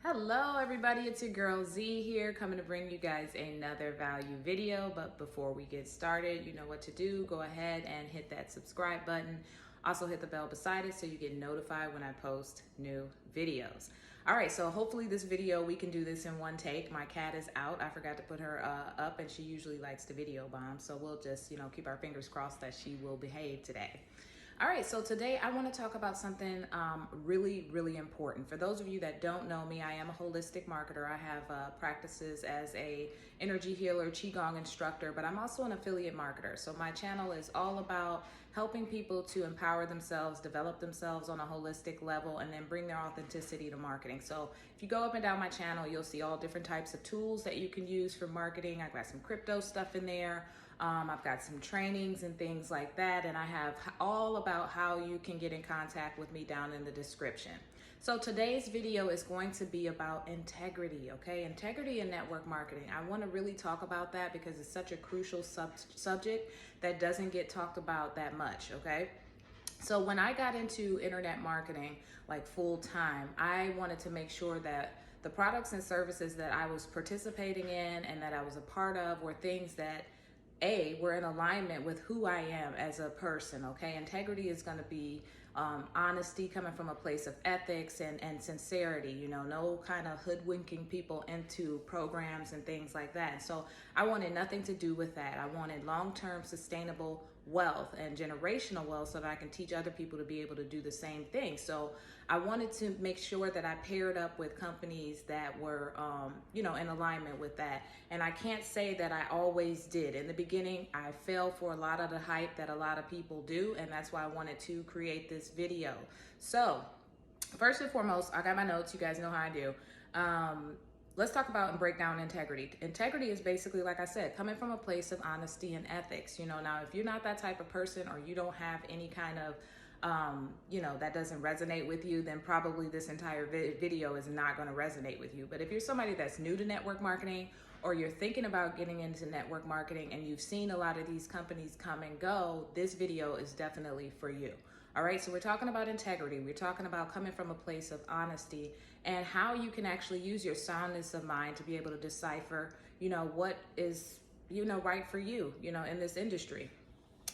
Hello everybody, it's your girl Z here, coming to bring you guys another value video. But before we get started, you know what to do. Go ahead and hit that subscribe button. Also hit the bell beside it so you get notified when I post new videos. All right, so hopefully this video, we can do this in one take. My cat is out. I forgot to put her up, and she usually likes to video bomb. So we'll just, keep our fingers crossed that she will behave today. All right, so today I want to talk about something really important. For those of you that don't know me, I am a holistic marketer. I have practices as a energy healer, qigong instructor, but I'm also an affiliate marketer. So my channel is all about helping people to empower themselves, develop themselves on a holistic level, and then bring their authenticity to marketing. So if you go up and down my channel, you'll see all different types of tools that you can use for marketing. I've got some crypto stuff in there. I've got some trainings and things like that, and I have all about how you can get in contact with me down in the description. So today's video is going to be about integrity, okay? Integrity in network marketing. I want to really talk about that because it's such a crucial subject that doesn't get talked about that much, okay? So when I got into internet marketing like full time, I wanted to make sure that the products and services that I was participating in and that I was a part of were things that we're in alignment with who I am as a person, okay? Integrity is gonna be honesty coming from a place of ethics and sincerity, no kind of hoodwinking people into programs and things like that. And so I wanted nothing to do with that. I wanted long-term sustainable wealth and generational wealth so that I can teach other people to be able to do the same thing. So I wanted to make sure that I paired up with companies that were, in alignment with that. And I can't say that I always did. In the beginning, I fell for a lot of the hype that a lot of people do, and that's why I wanted to create this video. So first and foremost, I got my notes. You guys know how I do. Let's talk about and break down integrity. Integrity is basically, like I said, coming from a place of honesty and ethics. Now, if you're not that type of person or you don't have any kind of, that doesn't resonate with you, then probably this entire video is not going to resonate with you. But if you're somebody that's new to network marketing or you're thinking about getting into network marketing and you've seen a lot of these companies come and go, this video is definitely for you. All right, so we're talking about integrity. We're talking about coming from a place of honesty and how you can actually use your soundness of mind to be able to decipher, what is, right for you, in this industry.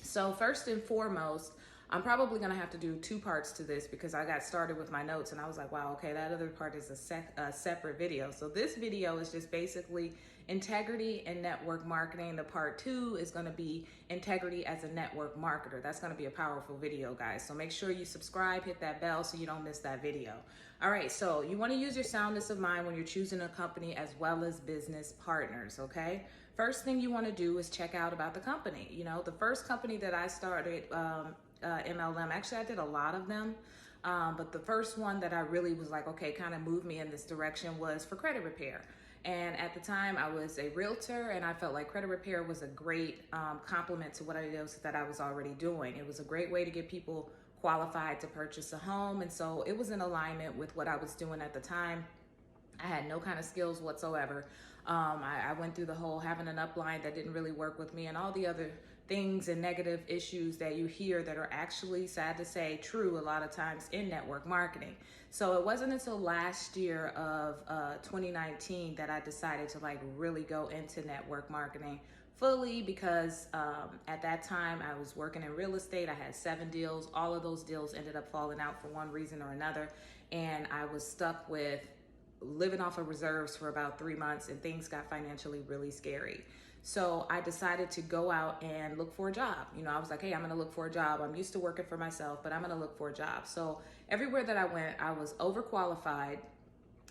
So first and foremost, I'm probably gonna have to do two parts to this because I got started with my notes and I was like, wow, okay, that other part is a separate video. So this video is just basically integrity and network marketing. The part two is gonna be integrity as a network marketer. That's gonna be a powerful video, guys. So make sure you subscribe, hit that bell so you don't miss that video. All right, so you wanna use your soundness of mind when you're choosing a company as well as business partners, okay? First thing you wanna do is check out about the company. The first company that I started, MLM. Actually, I did a lot of them, but the first one that I really was like, okay, kind of moved me in this direction was for credit repair. And at the time, I was a realtor, and I felt like credit repair was a great complement to what it was that I was already doing. It was a great way to get people qualified to purchase a home, and so it was in alignment with what I was doing at the time. I had no kind of skills whatsoever. I went through the whole having an upline that didn't really work with me and all the other things and negative issues that you hear that are actually, sad to say, true a lot of times in network marketing. So it wasn't until last year of 2019 that I decided to really go into network marketing fully because at that time I was working in real estate. I had 7 deals. All of those deals ended up falling out for one reason or another. And I was stuck with living off of reserves for about 3 months and things got financially really scary. So I decided to go out and look for a job. I was like, hey, I'm gonna look for a job. I'm used to working for myself, but I'm gonna look for a job. So everywhere that I went, I was overqualified,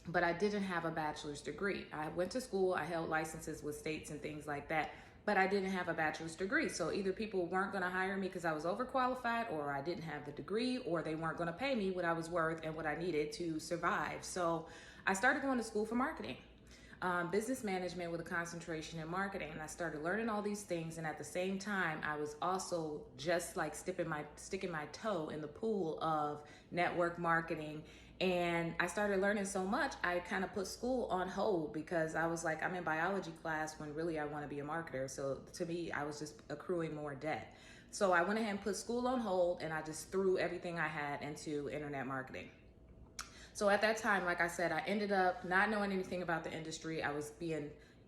but I didn't have a bachelor's degree. I went to school, I held licenses with states and things like that, but I didn't have a bachelor's degree. So either people weren't gonna hire me because I was overqualified, or I didn't have the degree, or they weren't gonna pay me what I was worth and what I needed to survive. So I started going to school for marketing. Business management with a concentration in marketing. And I started learning all these things. And at the same time, I was also just like sticking my toe in the pool of network marketing. And I started learning so much, I kind of put school on hold because I was like, I'm in biology class when really I want to be a marketer. So to me, I was just accruing more debt. So I went ahead and put school on hold and I just threw everything I had into internet marketing. So at that time, like I said, I ended up not knowing anything about the industry. I was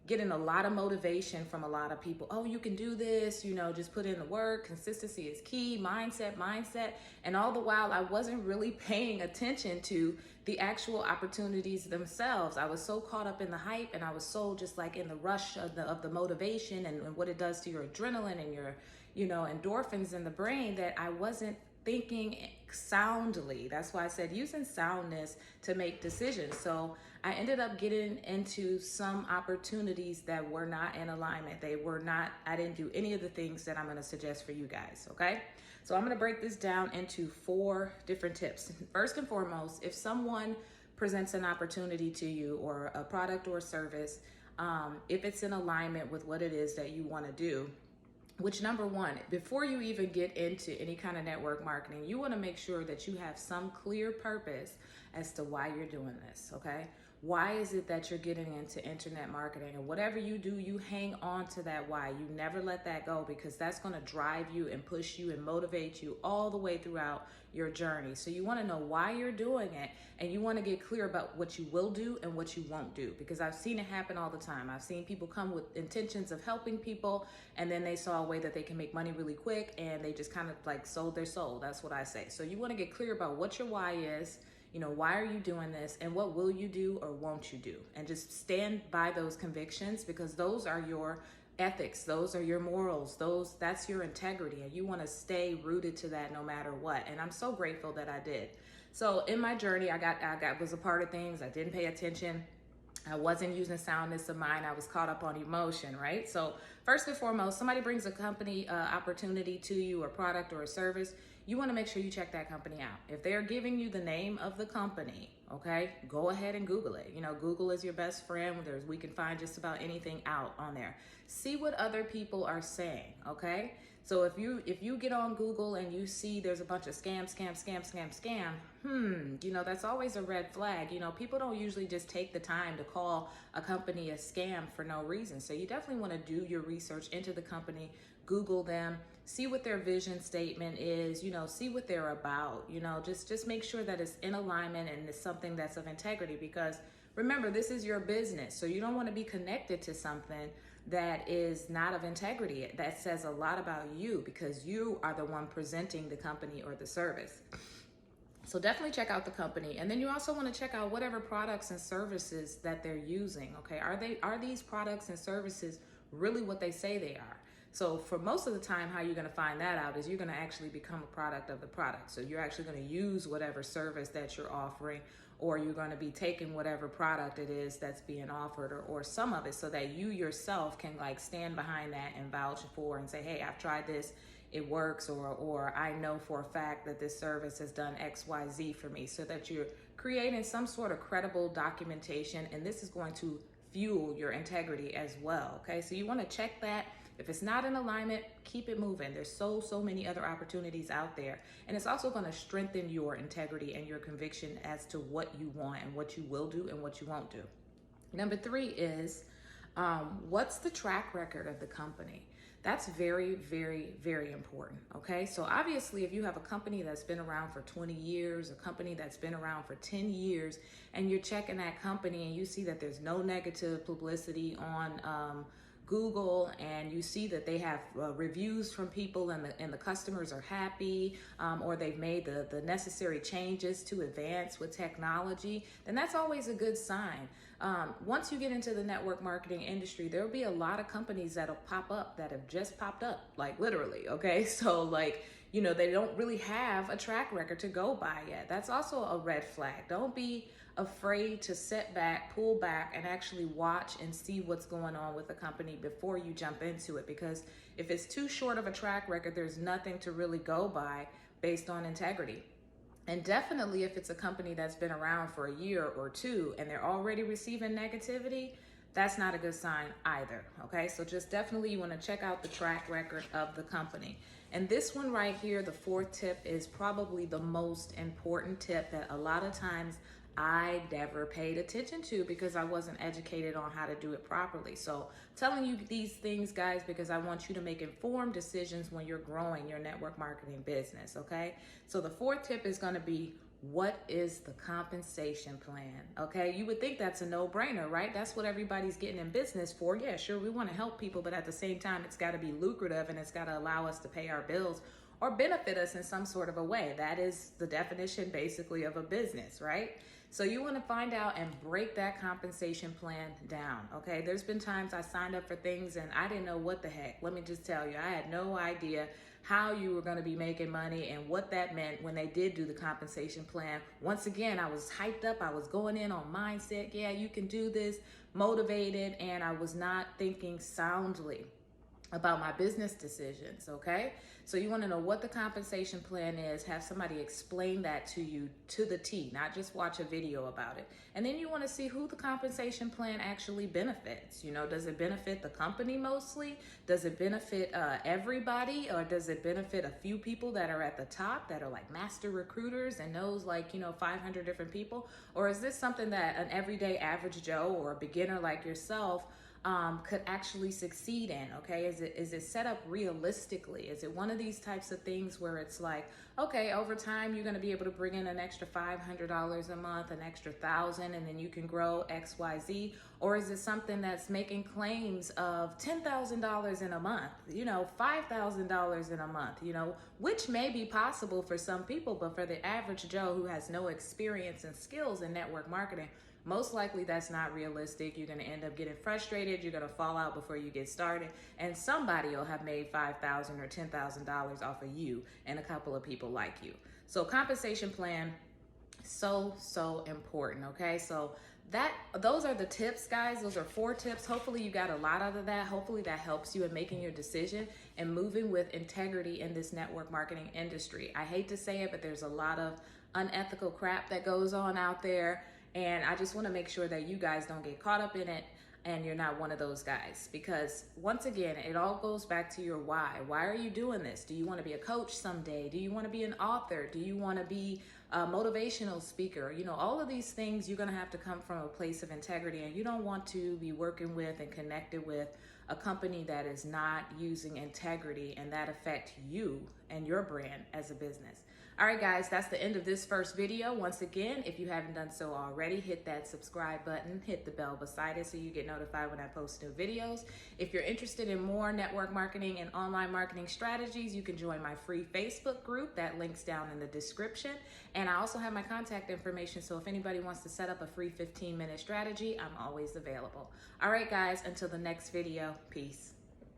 getting a lot of motivation from a lot of people. Oh, you can do this, just put in the work. Consistency is key, mindset. And all the while, I wasn't really paying attention to the actual opportunities themselves. I was so caught up in the hype, and I was so just like in the rush of the motivation and what it does to your adrenaline and your, endorphins in the brain, that I wasn't thinking soundly. That's why I said using soundness to make decisions. So I ended up getting into some opportunities that were not in alignment. I didn't do any of the things that I'm going to suggest for you guys. Okay. So I'm going to break this down into 4 different tips. First and foremost, if someone presents an opportunity to you, or a product or service, if it's in alignment with what it is that you want to do, which, number one, before you even get into any kind of network marketing, you want to make sure that you have some clear purpose as to why you're doing this, okay? Why is it that you're getting into internet marketing? And whatever you do, you hang on to that why. You never let that go, because that's going to drive you and push you and motivate you all the way throughout your journey. So you want to know why you're doing it, and you want to get clear about what you will do and what you won't do, because I've seen it happen all the time. I've seen people come with intentions of helping people, and then they saw a way that they can make money really quick, and they just kind of like sold their soul. That's what I say. So you want to get clear about what your why is. Why are you doing this, and what will you do or won't you do? And just stand by those convictions, because those are your ethics, those are your morals, that's your integrity, and you want to stay rooted to that no matter what. And I'm so grateful that I did. So in my journey, I was a part of things. I didn't pay attention. I wasn't using soundness of mind. I was caught up on emotion, right? So first and foremost, somebody brings a company opportunity to you, or product or a service, you want to make sure you check that company out. If they're giving you the name of the company, okay, go ahead and Google it. Google is your best friend. We can find just about anything out on there. See what other people are saying, okay? So if you get on Google and you see there's a bunch of scam, that's always a red flag. People don't usually just take the time to call a company a scam for no reason. So you definitely want to do your research into the company, Google them, see what their vision statement is, see what they're about, just make sure that it's in alignment and it's something that's of integrity, because remember, this is your business. So you don't want to be connected to something that is not of integrity. That says a lot about you, because you are the one presenting the company or the service. So definitely check out the company. And then you also want to check out whatever products and services that they're using. Okay. Are these products and services really what they say they are? So for most of the time, how you're going to find that out is you're going to actually become a product of the product. So you're actually going to use whatever service that you're offering, or you're going to be taking whatever product it is that's being offered, or some of it, so that you yourself can like stand behind that and vouch for and say, hey, I've tried this, it works, or I know for a fact that this service has done XYZ for me, so that you're creating some sort of credible documentation, and this is going to fuel your integrity as well. Okay, so you want to check that. If it's not in alignment, keep it moving. There's so many other opportunities out there. And it's also going to strengthen your integrity and your conviction as to what you want and what you will do and what you won't do. Number 3 is, what's the track record of the company? That's very, very, very important, okay? So obviously, if you have a company that's been around for 20 years, a company that's been around for 10 years, and you're checking that company and you see that there's no negative publicity on Google, and you see that they have reviews from people, and the customers are happy, or they've made the necessary changes to advance with technology, then that's always a good sign. Once you get into the network marketing industry, there'll be a lot of companies that'll pop up that have just popped up, like literally, okay? So like, they don't really have a track record to go by yet. That's also a red flag. Don't be afraid to sit back, pull back, and actually watch and see what's going on with the company before you jump into it. Because if it's too short of a track record, there's nothing to really go by based on integrity. And definitely if it's a company that's been around for a year or 2 and they're already receiving negativity, that's not a good sign either, okay? So just definitely you want to check out the track record of the company. And this one right here, the 4th tip, is probably the most important tip that a lot of times I never paid attention to because I wasn't educated on how to do it properly. So telling you these things, guys, because I want you to make informed decisions when you're growing your network marketing business, okay? So the 4th tip is going to be what is the compensation plan? Okay, you would think that's a no-brainer, right? That's what everybody's getting in business for. Yeah, sure, we want to help people, but at the same time, it's got to be lucrative and it's got to allow us to pay our bills or benefit us in some sort of a way. That is the definition basically of a business, right? So you want to find out and break that compensation plan down, okay? There's been times I signed up for things and I didn't know what the heck. Let me just tell you, I had no idea how you were going to be making money and what that meant when they did do the compensation plan. Once again, I was hyped up. I was going in on mindset. Yeah, you can do this, motivated, and I was not thinking soundly about my business decisions, okay? So you want to know what the compensation plan is, have somebody explain that to you to the T, not just watch a video about it. And then you want to see who the compensation plan actually benefits. You know, does it benefit the company mostly? Does it benefit everybody? Or does it benefit a few people that are at the top that are like master recruiters and knows like, 500 different people? Or is this something that an everyday average Joe or a beginner like yourself could actually succeed in, okay? Is it set up realistically? Is it one of these types of things where it's like, okay, over time you're gonna be able to bring in an extra $500 a month, an extra $1,000, and then you can grow X, Y, Z? Or is it something that's making claims of $10,000 in a month, $5,000 in a month, which may be possible for some people, but for the average Joe who has no experience and skills in network marketing, most likely that's not realistic. You're going to end up getting frustrated. You're going to fall out before you get started. And somebody will have made $5,000 or $10,000 off of you and a couple of people like you. So compensation plan, so important, okay? So those are the tips, guys. Those are 4 tips. Hopefully you got a lot out of that. Hopefully that helps you in making your decision and moving with integrity in this network marketing industry. I hate to say it, but there's a lot of unethical crap that goes on out there. And I just want to make sure that you guys don't get caught up in it and you're not one of those guys. Because once again, it all goes back to your why. Why are you doing this? Do you want to be a coach someday? Do you want to be an author? Do you want to be a motivational speaker? All of these things, you're going to have to come from a place of integrity, and you don't want to be working with and connected with a company that is not using integrity and that affect you and your brand as a business. All right, guys, that's the end of this first video. Once again, if you haven't done so already, hit that subscribe button, hit the bell beside it so you get notified when I post new videos. If you're interested in more network marketing and online marketing strategies, you can join my free Facebook group. That link's down in the description. And I also have my contact information, so if anybody wants to set up a free 15-minute strategy, I'm always available. All right, guys, until the next video, peace.